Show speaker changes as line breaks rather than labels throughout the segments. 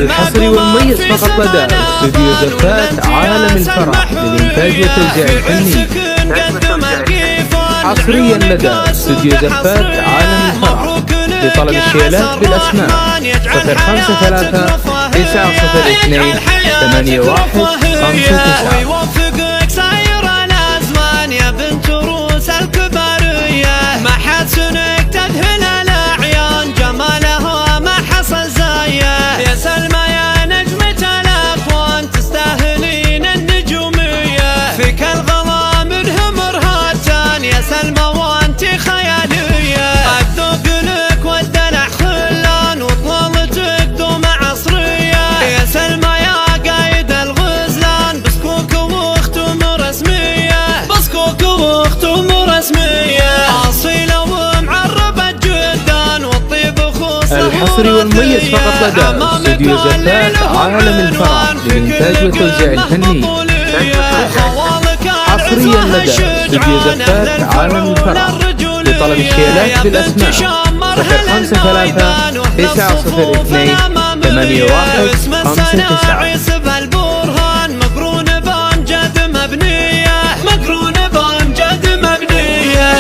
الحصري والمميز فقط لدى استوديو زفات عالم الفرح للإنتاج والتوزيع الفني. حصريا لدى استوديو زفات عالم الفرح لطلب الشيلات بالأسماء 053 902 8159.
ويوفقك ساير الأزمان يا بنت روس الكبارية، ما حد سنك تذهل الأعيان جمالها ما حصل زيه. يا سلمى يا نجمة الأكوان تستاهلين النجومية، فيك الغلا منهم مرهاتان يا سلمى وانت خيالية. الذوق لك والدلع خلان وطلالتك دوم عصرية. يا سلمى يا قايد الغزلان بسكوك واختم رسمية، بسكوك واختم رسمية. أصيلة ومعربة جدا والطيب خصوصا.
الحصري والمميز فقط لدى استوديو زفات عالم الفرح للإنتاج والتوزيع الفني. حصريا لدى استوديو زفات عالم الفرح لطلب الشيلات بالأسماء 053 902 8159.
البرهان مقرون بأمجاد مبنية، مقرون بأمجاد مبنية.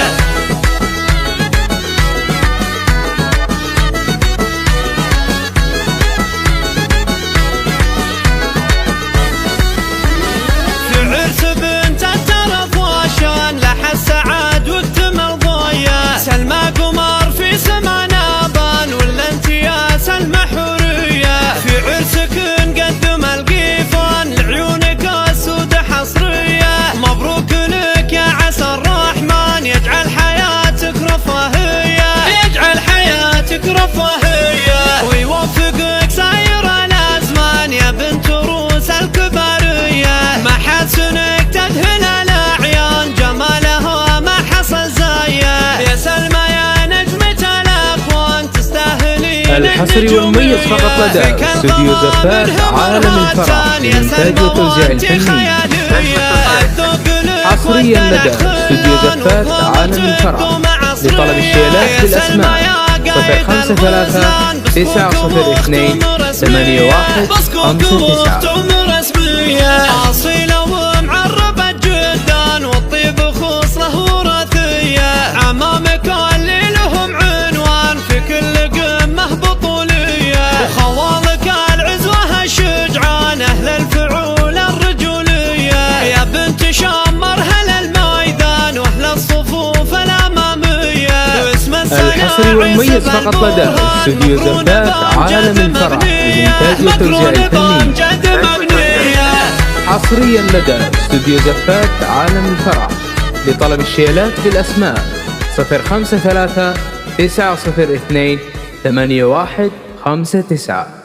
في عرس بنت الترف واشان لح السعاد واكتم الضوية. سلمى قمر في سما نابان ولا انت يا سلمى حورية. في عرسك نقدم القيفان لعيونك السود حصرية. مبروك لك يا عسى الرحمن يجعل حياتك رفاهية، يجعل حياتك رفاهية. ويوفقك ساير الأزمان يا بنت روس الكبارية، ما حد سنك تذهل الأعيان جمالها ما حصل زيه. يا سلمى يا نجمة الأكوان تستاهلين
الحصري والمميز فقط لدى استوديو زفات عالم الفرح للإنتاج والتوزيع الفني. حصريا لدى استوديو زفات عالم الفرح لطلب الشيلات بالأسماء 053 902 8159.
أصيلة ومعربة جدا والطيب خصله وراثية. عمامك اللي لهم عنوان في كل قمة بطولية. وخوالك العزوة الشجعان أهل الفعول الرجولية. يا بنت شمر هل الميدان واهل الصفوف الأمامية.
الحصري والمميز فقط لدى استوديو زفات عالم الفرح للإنتاج والتوزيع الفني. حصريا لدى استوديو زفات عالم الفرح لطلب الشيلات بالأسماء 053 902 8159.